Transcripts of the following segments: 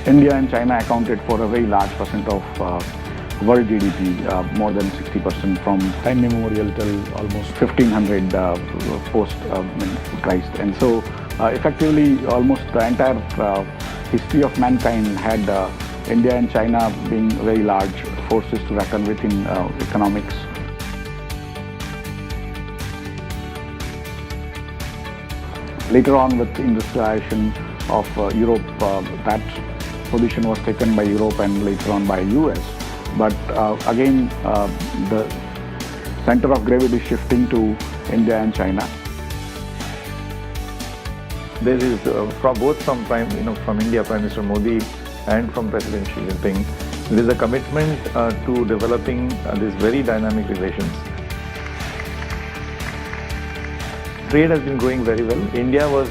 India and China accounted for a very large percent of world GDP, more than 60% from time memorial till almost 1500 post Christ. And so effectively almost the entire history of mankind had India and China being very large forces to reckon with in economics. Later on, with industrialization of Europe, that position was taken by Europe and later on by US. But again, the center of gravity is shifting to India and China. There is from India, Prime Minister Modi, and from President Xi Jinping, there is a commitment to developing these very dynamic relations. Trade has been going very well. India was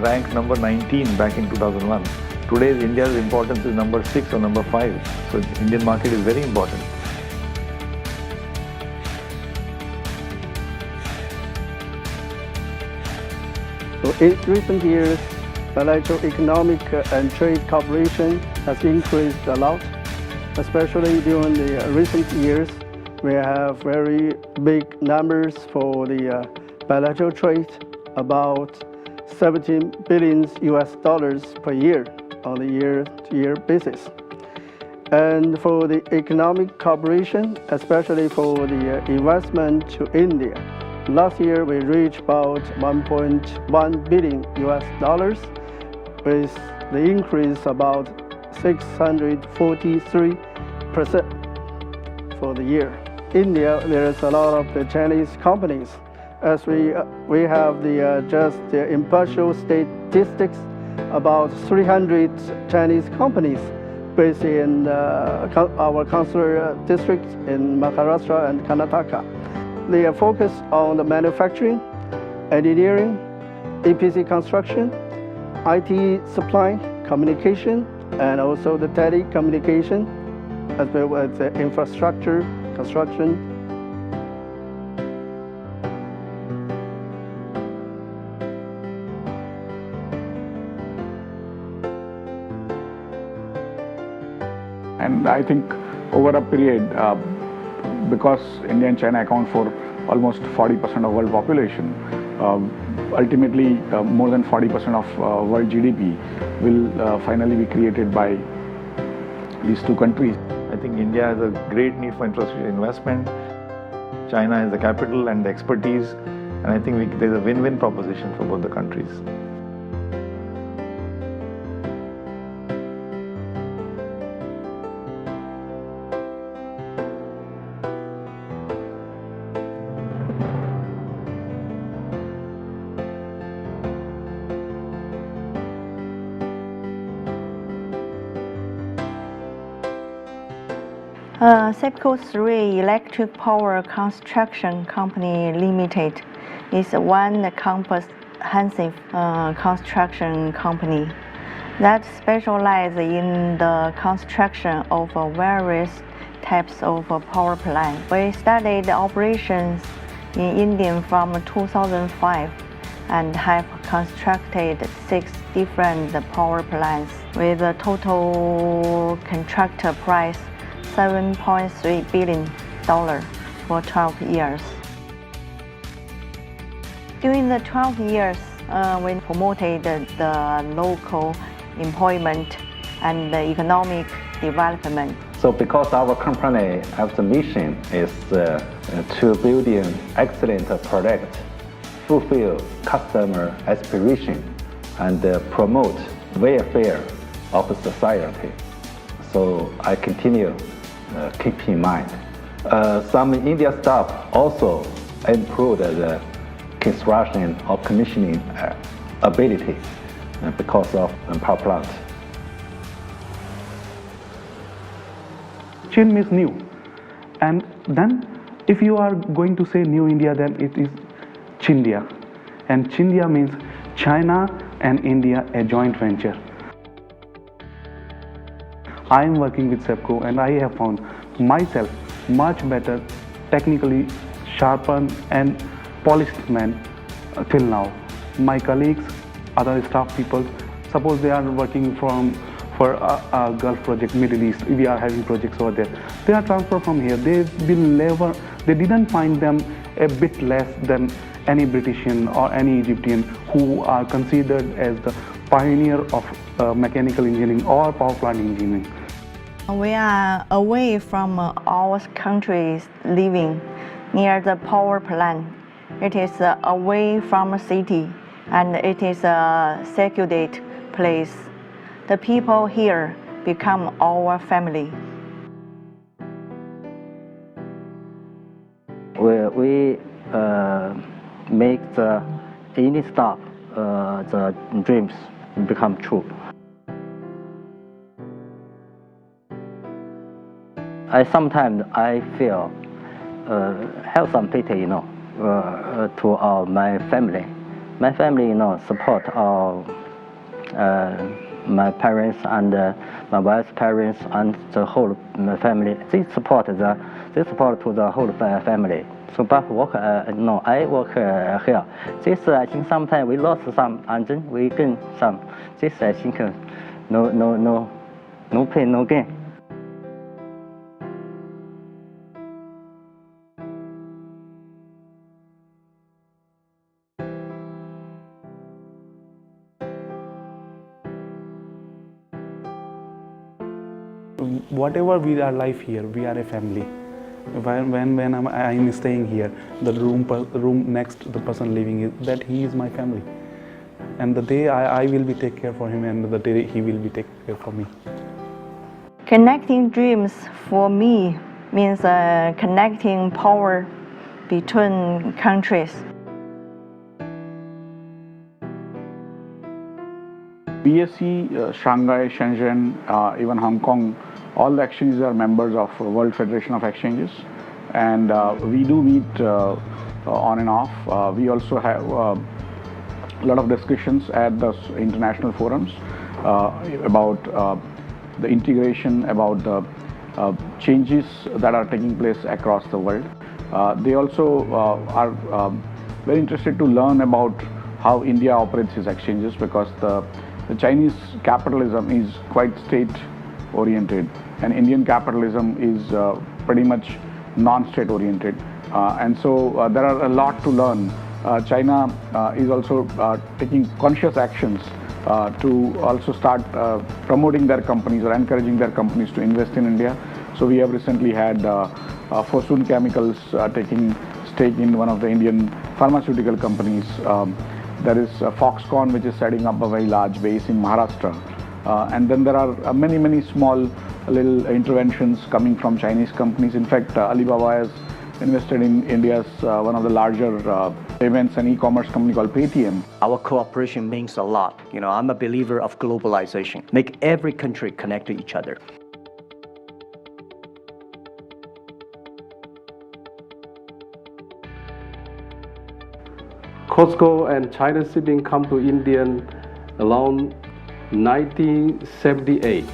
ranked number 19 back in 2001. Today, India's importance is number 6 or number 5. So, the Indian market is very important. So in recent years, bilateral economic and trade cooperation has increased a lot, especially during the recent years. We have very big numbers for the bilateral trade, about 17 billion US dollars per year on a year-to-year basis. And for the economic cooperation, especially for the investment to India, last year we reached about 1.1 billion US dollars, with the increase about 643% for the year. India, there is a lot of the Chinese companies. As we have the just the impartial statistics, about 300 Chinese companies based in our consular districts in Maharashtra and Karnataka. They are focused on the manufacturing, engineering, EPC construction, IT supply, communication, and also the telecommunication, as well as the infrastructure, construction. And I think over a period, because India and China account for almost 40% of world population, ultimately more than 40% of world GDP will finally be created by these two countries. I think India has a great need for infrastructure investment. China has the capital and the expertise, and I think there's a win-win proposition for both the countries. SEPCO 3 Electric Power Construction Company Limited is one comprehensive construction company that specializes in the construction of various types of power plants. We started operations in India from 2005 and have constructed 6 different power plants with a total contract price $7.3 billion for 12 years. During the 12 years, we promoted the local employment and the economic development. So because our company has the mission is to build an excellent product, fulfill customer aspiration, and promote welfare of society. So I continue keep in mind. Some India staff also improved the construction or commissioning ability because of power plant. Chin means new, and then if you are going to say New India, then it is Chindia, and Chindia means China and India, a joint venture. I am working with SEPCO and I have found myself much better, technically sharpened and polished man till now. My colleagues, other staff people, suppose they are working from for a Gulf project, Middle East, we are having projects over there. They are transferred from here. They didn't find them a bit less than any Britishman or any Egyptian who are considered as the pioneer of mechanical engineering or power plant engineering. We are away from our countries living near the power plant. It is away from a city, and it is a segregated place. The people here become our family. We make any stuff, the dreams become true. Sometimes I feel have some pity, to my family. My family, support my parents and my wife's parents and the whole family. They support to the whole family. So, but work, I work here. This I think sometimes we lost some and then we gain some. This I think no pain, no gain. Whatever we are life here, we are a family. When I'm staying here, the room next the person living is that he is my family, and the day I will be take care for him, and the day he will be take care for me. Connecting dreams for me means connecting power between countries. BSE, Shanghai, Shenzhen, even Hong Kong, all the exchanges are members of World Federation of Exchanges, and we do meet on and off. We also have a lot of discussions at the international forums about the integration, about the changes that are taking place across the world. They also are very interested to learn about how India operates its exchanges, because the Chinese capitalism is quite state-oriented, and Indian capitalism is pretty much non-state oriented. And so there are a lot to learn. China is also taking conscious actions to also start promoting their companies or encouraging their companies to invest in India. So we have recently had Fosun Chemicals taking stake in one of the Indian pharmaceutical companies. There is Foxconn, which is setting up a very large base in Maharashtra. And then there are many small little interventions coming from Chinese companies. In fact, Alibaba has invested in India's one of the larger payments and e-commerce company called Paytm. Our cooperation means a lot. I'm a believer of globalization. Make every country connect to each other. Costco and China Shipping come to India around 1978.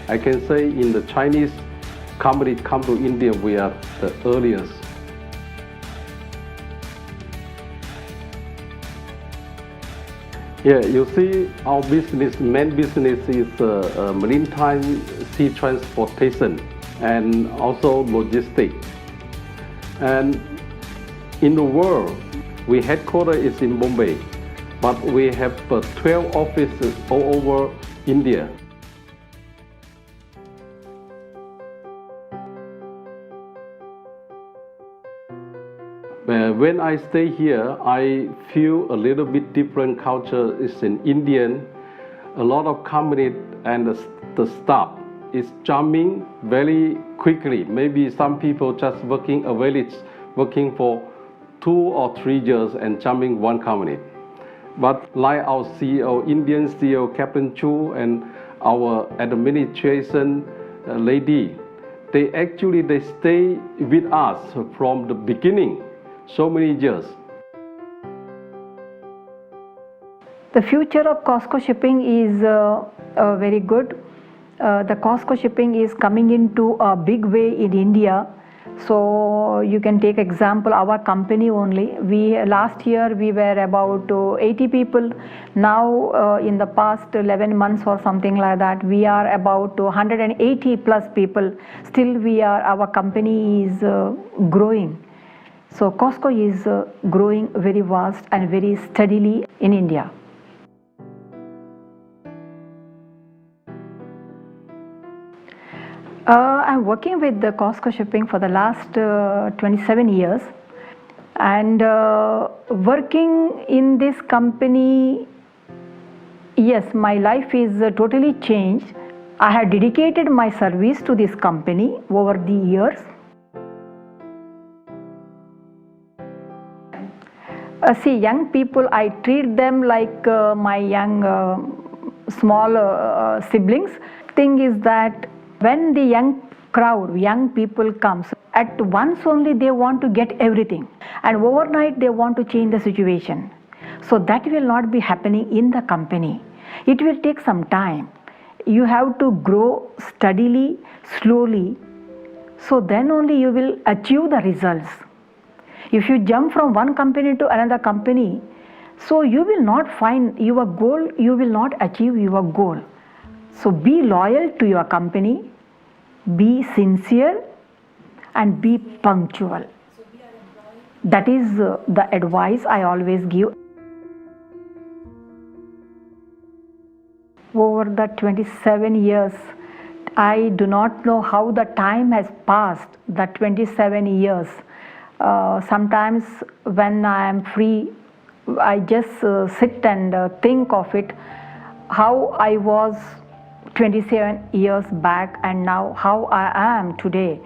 I can say in the Chinese company come to India, we are the earliest. Yeah, you see our main business is maritime sea transportation and also logistics. And in the world, we headquarters is in Bombay, but we have 12 offices all over India. When I stay here, I feel a little bit different culture. It's in Indian. A lot of company and the staff is jumping very quickly. Maybe some people just working a village, working for 2 or 3 years and jumping one company. But like our CEO, Indian CEO, Captain Chu, and our administration lady, they stay with us from the beginning, so many years. The future of Costco shipping is very good. The Costco shipping is coming into a big way in India. So you can take example our company only. Last year we were about 80 people. Now in the past 11 months or something like that, we are about 180 plus people. Still our company is growing. So Costco is growing very fast and very steadily in India. I'm working with the Costco Shipping for the last 27 years, and working in this company, yes, my life is totally changed. I have dedicated my service to this company over the years. See, young people, I treat them like my young small siblings. Thing is that when the young people comes, at once only they want to get everything, and overnight they want to change the situation. So that will not be happening in the company. It will take some time. You have to grow steadily, slowly, so then only you will achieve the results. If you jump from one company to another company, so you will not find your goal, you will not achieve your goal. So be loyal to your company, be sincere, and be punctual. That is the advice I always give. Over the 27 years, I do not know how the time has passed, the 27 years. Sometimes when I am free, I just sit and think of it, how I was 27 years back and now how I am today.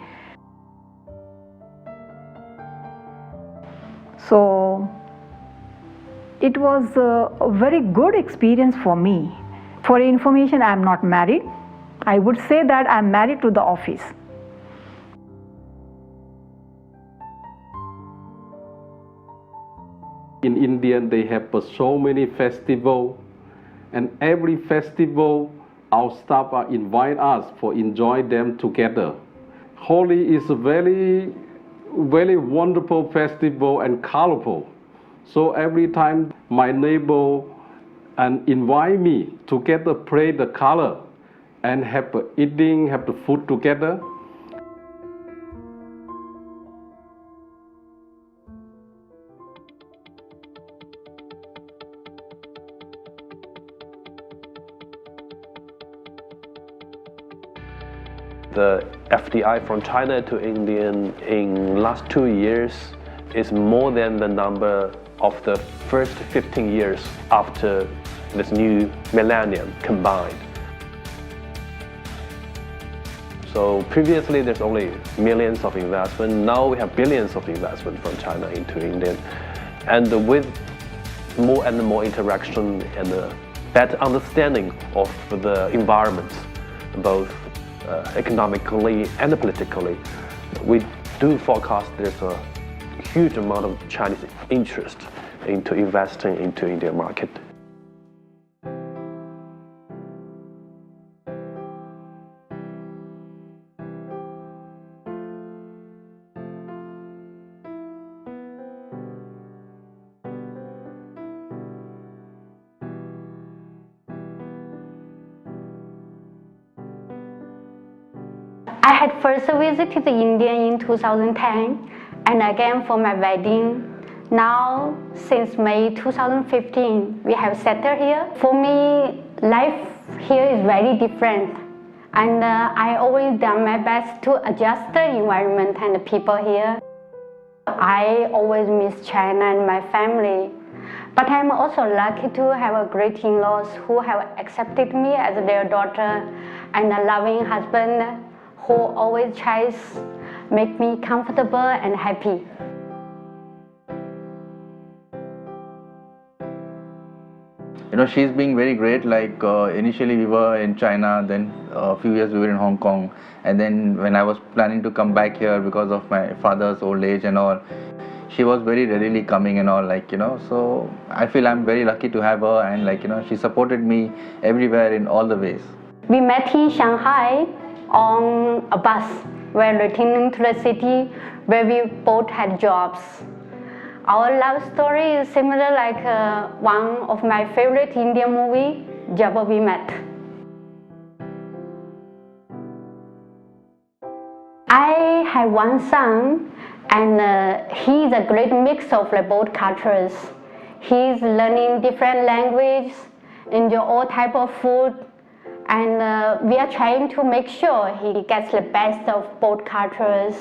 So it was a very good experience for me. For information, I am not married. I would say that I am married to the office. In India, they have so many festivals, and every festival, our staff invite us for enjoy them together. Holi is a very, very wonderful festival and colorful. So every time my neighbor invite me together play the color and have eating, have the food together. The FDI from China to India in last 2 years is more than the number of the first 15 years after this new millennium combined. So previously there's only millions of investment, now we have billions of investment from China into India. And with more and more interaction and a better understanding of the environment, both economically and politically, we do forecast there's a huge amount of Chinese interest into investing into Indian market. I had first visited India in 2010 and again for my wedding. Now, since May 2015, we have settled here. For me, life here is very different, and I always done my best to adjust the environment and the people here. I always miss China and my family, but I'm also lucky to have a great in-laws who have accepted me as their daughter and a loving husband who always tries to make me comfortable and happy. You know, she's being very great. Like initially we were in China, then a few years we were in Hong Kong, and then when I was planning to come back here because of my father's old age and all, she was very readily coming and all, like, you know, so I feel I'm very lucky to have her, and like, you know, she supported me everywhere in all the ways. We met in Shanghai on a bus, while returning to the city where we both had jobs. Our love story is similar like one of my favorite Indian movie, Jab We Met. I have one son, and he is a great mix of both cultures. He is learning different languages, enjoy all type of food, and we are trying to make sure he gets the best of both cultures.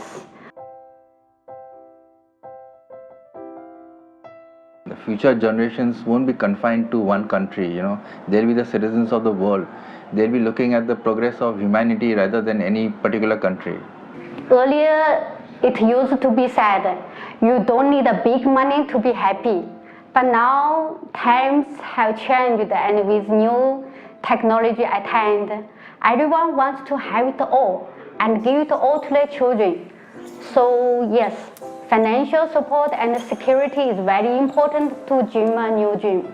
The future generations won't be confined to one country, they'll be the citizens of the world. They'll be looking at the progress of humanity rather than any particular country. Earlier, it used to be said, you don't need a big money to be happy. But now, times have changed, and with new technology at hand, everyone wants to have it all and give it all to their children. So yes, financial support and security is very important to dream a new dream.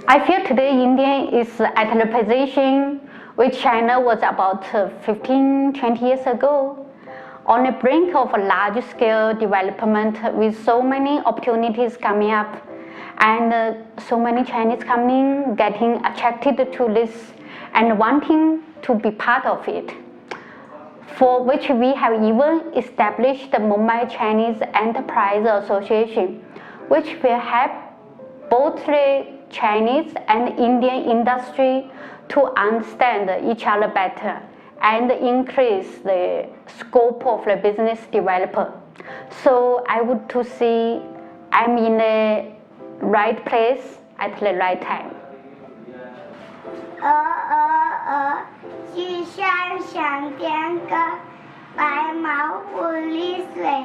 I feel today India is at the position which China was about 15-20 years ago, on the brink of a large-scale development with so many opportunities coming up and so many Chinese coming, getting attracted to this and wanting to be part of it, for which we have even established the Mumbai Chinese Enterprise Association, which will help both the Chinese and Indian industry to understand each other better and increase the scope of the business developer. So I would to see I'm in the right place at the right time. 去山上点个白毛浮绿水，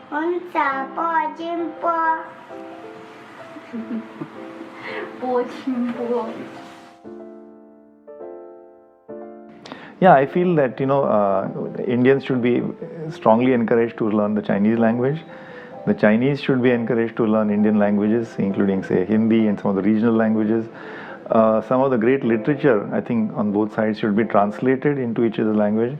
红枣拨金波，拨金波。 Yeah, I feel that Indians should be strongly encouraged to learn the Chinese language. The Chinese should be encouraged to learn Indian languages, including say Hindi and some of the regional languages. Some of the great literature, I think, on both sides should be translated into each other's language.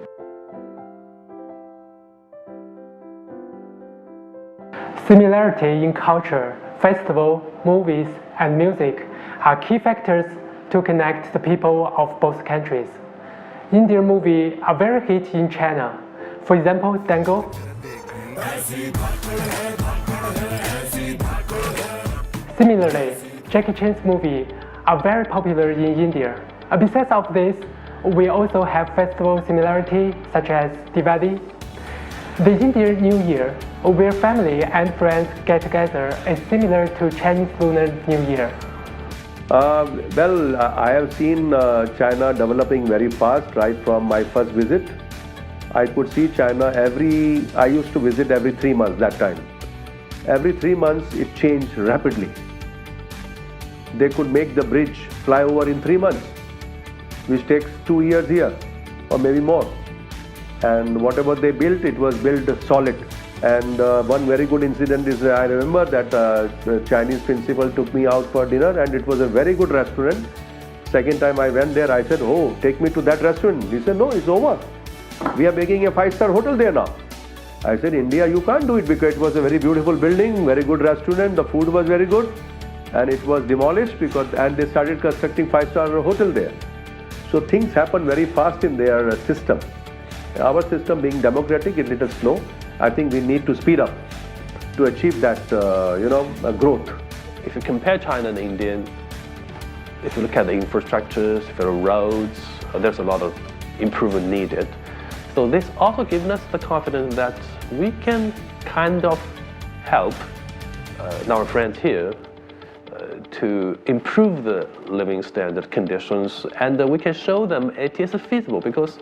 Similarity in culture, festival, movies, and music are key factors to connect the people of both countries. Indian movies are very hit in China. For example, Tango. Similarly, Jackie Chan's movies are very popular in India. Besides of this, we also have festival similarity such as Diwali. The Indian New Year, where family and friends get together, is similar to Chinese Lunar New Year. Well, I have seen China developing very fast right from my first visit. I could see China I used to visit every 3 months that time. Every 3 months it changed rapidly. They could make the bridge fly over in 3 months, which takes 2 years here or maybe more. And whatever they built, it was built solid. And one very good incident is I remember that the Chinese principal took me out for dinner, and it was a very good restaurant. Second time I went there, I said, "Oh, take me to that restaurant." He said, "No, it's over. We are making a 5-star hotel there now." I said, "India, you can't do it because it was a very beautiful building, very good restaurant, the food was very good, and it was demolished and they started constructing 5-star hotel there." So things happen very fast in their system. Our system being democratic, it's a little slow. I think we need to speed up to achieve that, growth. If you compare China and India, if you look at the infrastructures, if there are roads, there's a lot of improvement needed. So this also gives us the confidence that we can kind of help our friends here to improve the living standard conditions, and we can show them it is feasible, because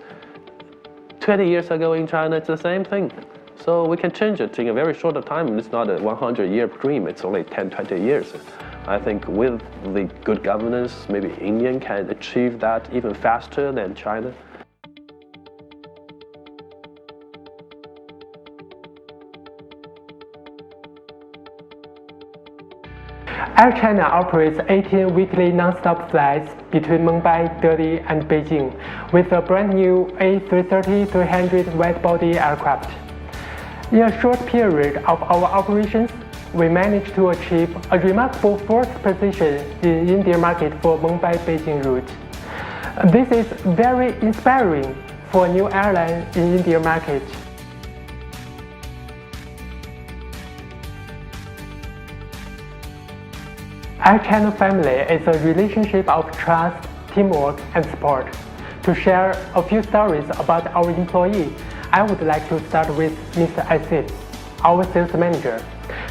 20 years ago in China it's the same thing. So we can change it in a very short time. It's not a 100-year dream, it's only 10-20 years. I think with the good governance, maybe India can achieve that even faster than China. Air China operates 18 weekly non-stop flights between Mumbai, Delhi, and Beijing with a brand new A330-300 wide-body aircraft. In a short period of our operations, we managed to achieve a remarkable fourth position in Indian market for Mumbai-Beijing route. This is very inspiring for a new airline in Indian market. Air China family is a relationship of trust, teamwork, and support. To share a few stories about our employee, I would like to start with Mr. Asit, our sales manager.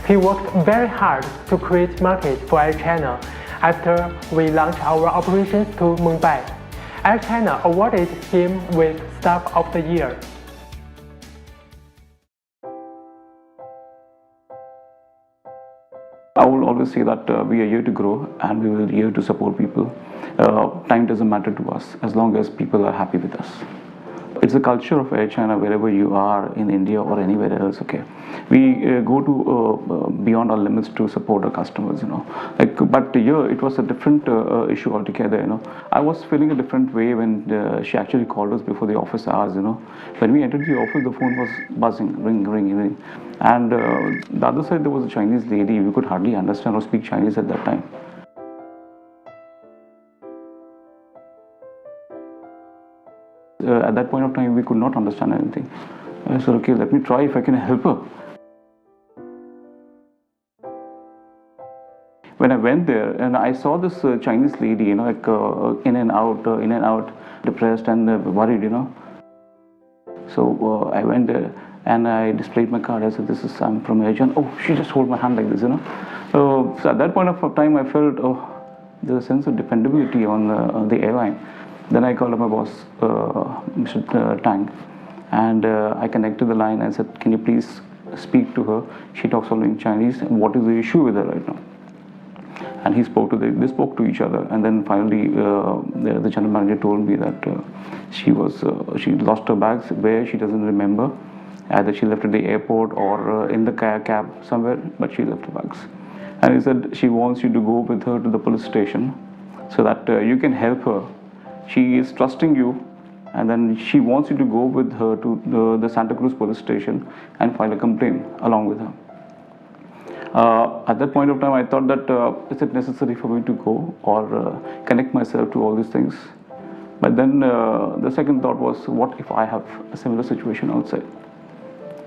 He worked very hard to create market for Air China after we launched our operations to Mumbai. Air China awarded him with Staff of the Year. I will always say that we are here to grow and we will here to support people. Time doesn't matter to us as long as people are happy with us. It's the culture of Air China wherever you are in India or anywhere else. Okay, we go to beyond our limits to support our customers. But here it was a different issue altogether. I was feeling a different way when she actually called us before the office hours. When we entered the office, the phone was buzzing, ring, ring, ring, and the other side there was a Chinese lady. We could hardly understand or speak Chinese at that time. At that point of time, we could not understand anything. I said, okay, let me try if I can help her. When I went there and I saw this Chinese lady, in and out, depressed and worried, So I went there and I displayed my card. I said, I'm from Air China. Oh, she just held my hand like this, So at that point of time, I felt, there's a sense of dependability on the airline. Then I called up my boss, Mr. Tang, and I connected the line and said, can you please speak to her? She talks only in Chinese. What is the issue with her right now? And they spoke to each other. And then finally, the general manager told me that she lost her bags where she doesn't remember. Either she left at the airport or in the cab somewhere, but she left her bags. And he said she wants you to go with her to the police station so that you can help her. She is trusting you, and then she wants you to go with her to the Santa Cruz police station and file a complaint along with her. At that point of time, I thought that is it necessary for me to go or connect myself to all these things? But then the second thought was, what if I have a similar situation outside?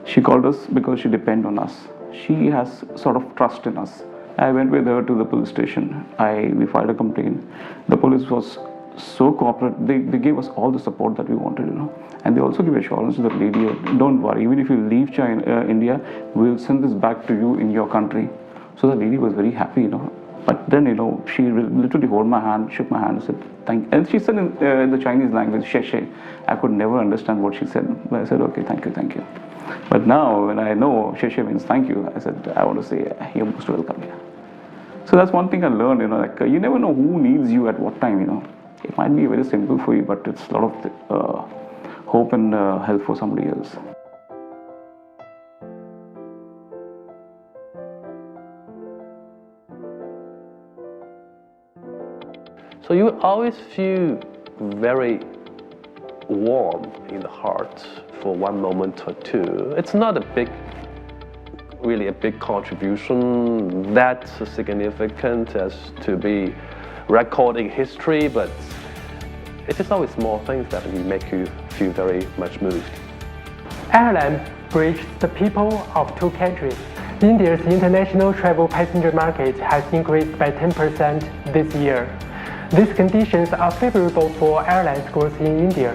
She called us because she depends on us. She has sort of trust in us. I went with her to the police station. We filed a complaint. The police was so cooperative. They gave us all the support that we wanted, and they also gave assurance to the lady, don't worry, even if you leave India, we'll send this back to you in your country. So the lady was very happy, But then, she literally held my hand, shook my hand, and said, thank you. And she said in the Chinese language, "Sheshe." I could never understand what she said, but I said, okay, thank you. But now, when I know Sheshe means thank you, I said, I want to say, you're most welcome here. So that's one thing I learned, you never know who needs you at what time, It might be very simple for you, but it's a lot of hope and help for somebody else. So you always feel very warm in the heart for one moment or two. It's not really a big contribution that significant as to be recording history, but it is always small things that will make you feel very much moved. Airline bridges the people of two countries. India's international travel passenger market has increased by 10% this year. These conditions are favorable for airlines growth in India.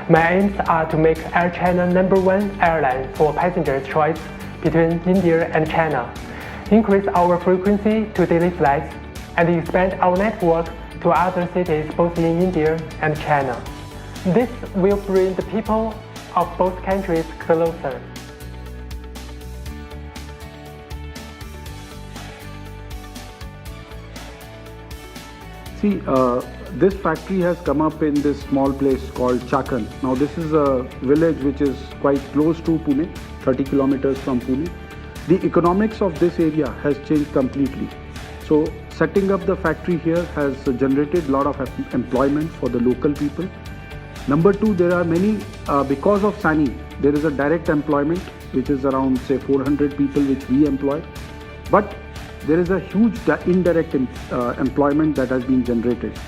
My aims are to make Air China #1 airline for passengers' choice between India and China, increase our frequency to daily flights, and expand our network to other cities both in India and China. This will bring the people of both countries closer. See, this factory has come up in this small place called Chakan. Now this is a village which is quite close to Pune, 30 kilometers from Pune. The economics of this area has changed completely. So setting up the factory here has generated a lot of employment for the local people. Number two, there are many, because of SANI, there is a direct employment, which is around say 400 people which we employ. But there is a huge indirect employment that has been generated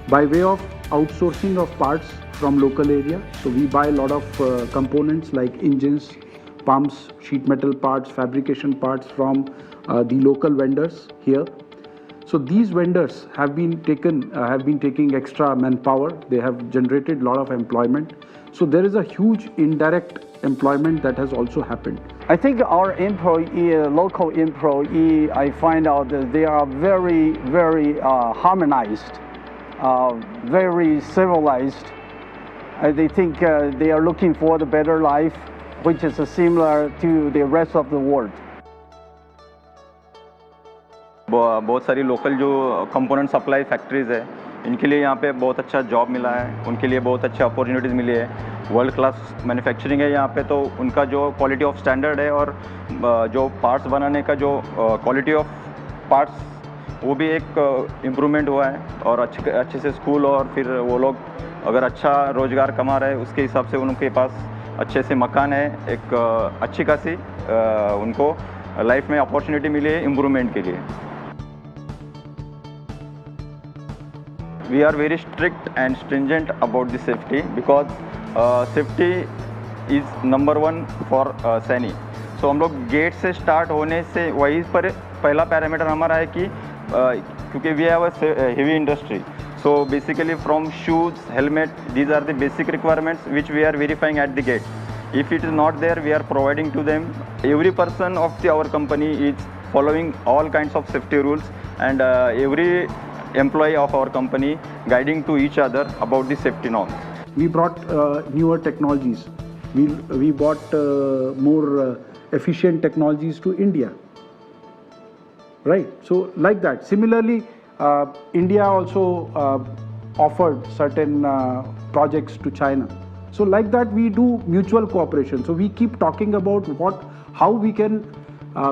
by way of outsourcing of parts from local area. So we buy a lot of components like engines, pumps, sheet metal parts, fabrication parts from the local vendors here. So these vendors have been taking extra manpower. They have generated a lot of employment. So there is a huge indirect employment that has also happened. I think our employee, local employee, I find out that they are very, very harmonized, very civilized. They think they are looking for the better life, which is similar to the rest of the world. बहुत सारी local जो component supply factories है, इनके लिए यहाँ पे बहुत अच्छा जॉब मिला है, उनके लिए बहुत अच्छे अपॉर्चुनिटीज़ मिली है। वर्ल्ड क्लास मैन्युफैक्चरिंग है यहाँ पे, तो उनका जो क्वालिटी ऑफ स्टैंडर्ड है और जो पार्ट्स बनाने का जो क्वालिटी ऑफ पार्ट्स, वो भी एक इम्प्रूवमेंट हुआ है। और अच्छे से स्कूल और फिर वो लोग अगर अच्छा रोज़गार कमा रहे हैं, उसके हिसाब से उनके पास अच्छे से मकान है, एक अच्छी खासी उनको लाइफ में अपॉर्चुनिटी मिली है इम्प्रूवमेंट के लिए। We are very strict and stringent about the safety because safety is number one for SANI. So हम लोग गेट से स्टार्ट होने से वही पर पहला पैरामीटर हमारा है कि क्योंकि we have a heavy industry. So basically from shoes, helmet, these are the basic requirements which we are verifying at the gate. If it is not there, we are providing to them. Every person of our company is following all kinds of safety rules, and every employee of our company guiding to each other about the safety norms. We brought newer technologies. We brought more efficient technologies to India. Right? So like that. Similarly, India also offered certain projects to China. So like that we do mutual cooperation. So we keep talking about how we can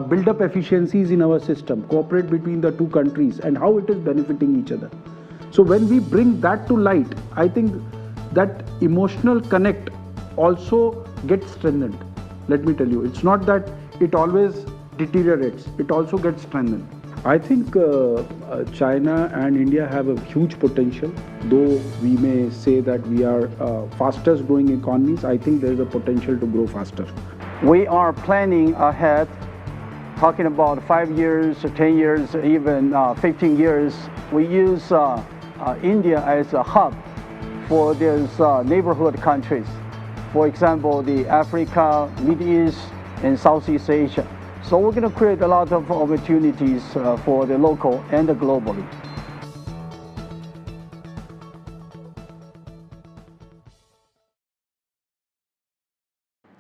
build up efficiencies in our system, cooperate between the two countries, and how it is benefiting each other. So when we bring that to light, I think that emotional connect also gets strengthened. Let me tell you, it's not that it always deteriorates, it also gets strengthened. I think China and India have a huge potential. Though we may say that we are fastest growing economies, I think there is a potential to grow faster. We are planning ahead, talking about 5 years, 10 years, even 15 years. We use India as a hub for these neighborhood countries. For example, the Africa, Middle East, and Southeast Asia. So we're going to create a lot of opportunities for the local and the globally.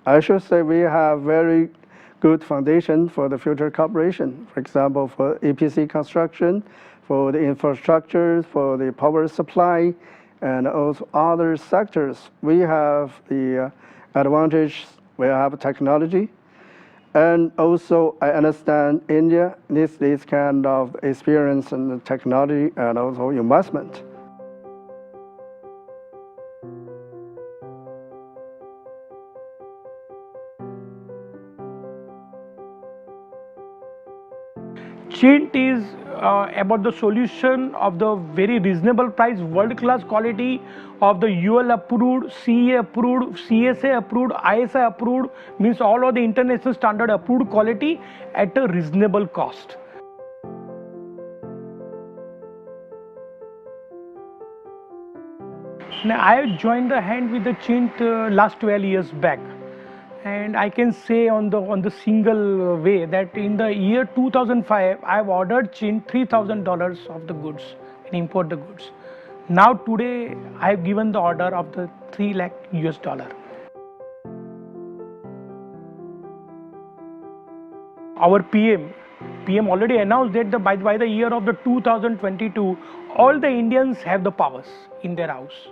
I should say we have very good foundation for the future cooperation. For example, for EPC construction, for the infrastructure, for the power supply, and also other sectors. We have the advantage, we have technology. And also, I understand India needs this kind of experience and technology and also investment. Chint is about the solution of the very reasonable price, world-class quality of the UL approved, CE approved, CSA approved, ISI approved, means all of the international standard approved quality at a reasonable cost. Now, I joined the hand with the Chint last 12 years back. And I can say on the single way that in the year 2005, I have ordered Chint $3,000 of the goods and import the goods. Now today, I have given the order of the $3 lakh US. Our PM already announced that by the year of the 2022, all the Indians have the powers in their house.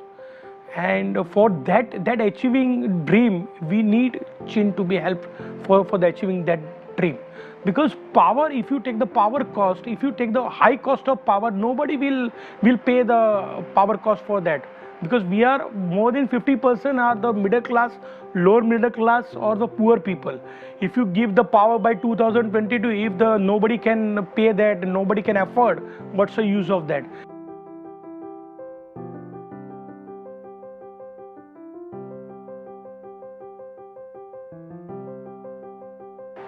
And for that achieving dream, we need Chint to be helped for the achieving that dream. Because power, if you take the power cost, if you take the high cost of power, nobody will pay the power cost for that. Because we are more than 50% are the middle class, lower middle class, or the poor people. If you give the power by 2022, if nobody can pay that, nobody can afford, what's the use of that?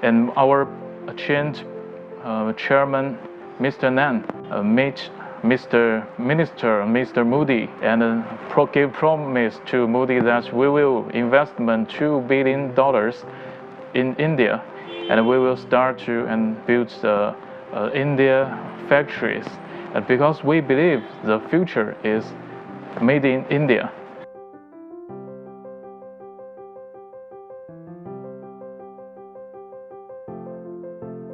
And our change chairman, Mr. Nan, met Mr. Minister, Mr. Modi, and gave promise to Modi that we will investment $2 billion in India, and we will start to and build the India factories, and because we believe the future is made in India.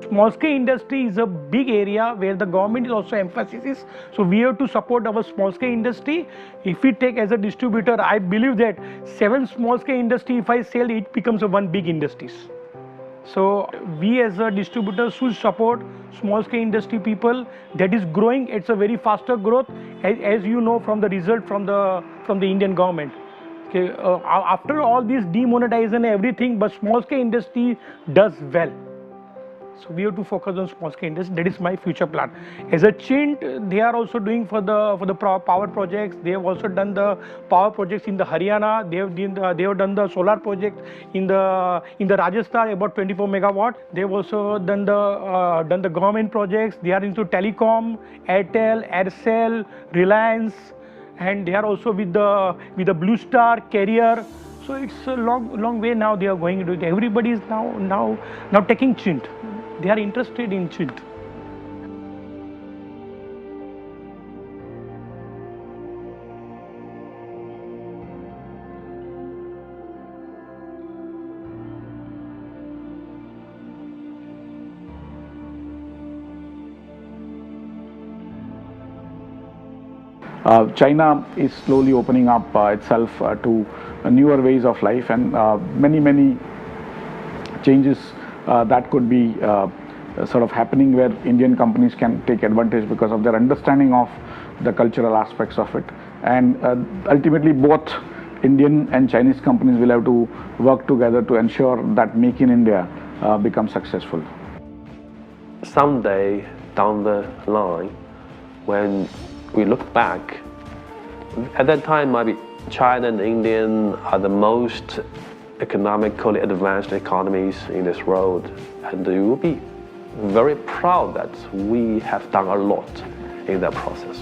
Small scale industry is a big area where the government is also emphasis. So we have to support our small scale industry. If we take as a distributor, I believe that 7 small scale industry, if I sell, it becomes a 1 big industries. So we as a distributor should support small scale industry people that is growing. It's a very faster growth, as you know from the result from the Indian government. Okay, after all this demonetization and everything, but small scale industry does well. So we have to focus on small scale industry. That is my future plan. As a Chint, they are also doing for the power projects. They have also done the power projects in the Haryana. They have done the solar project in the Rajasthan about 24 megawatt. They have also done the government projects. They are into telecom, Airtel, Aircel, Reliance, and they are also with the Blue Star carrier. So it's a long way now they are going into it. Everybody is now taking Chint. They are interested in Chint. China is slowly opening up itself to newer ways of life, and many changes that could be sort of happening where Indian companies can take advantage because of their understanding of the cultural aspects of it. And ultimately both Indian and Chinese companies will have to work together to ensure that Make in India becomes successful. Someday down the line, when we look back, at that time maybe China and India are the most economically advanced economies in this world, and you will be very proud that we have done a lot in that process.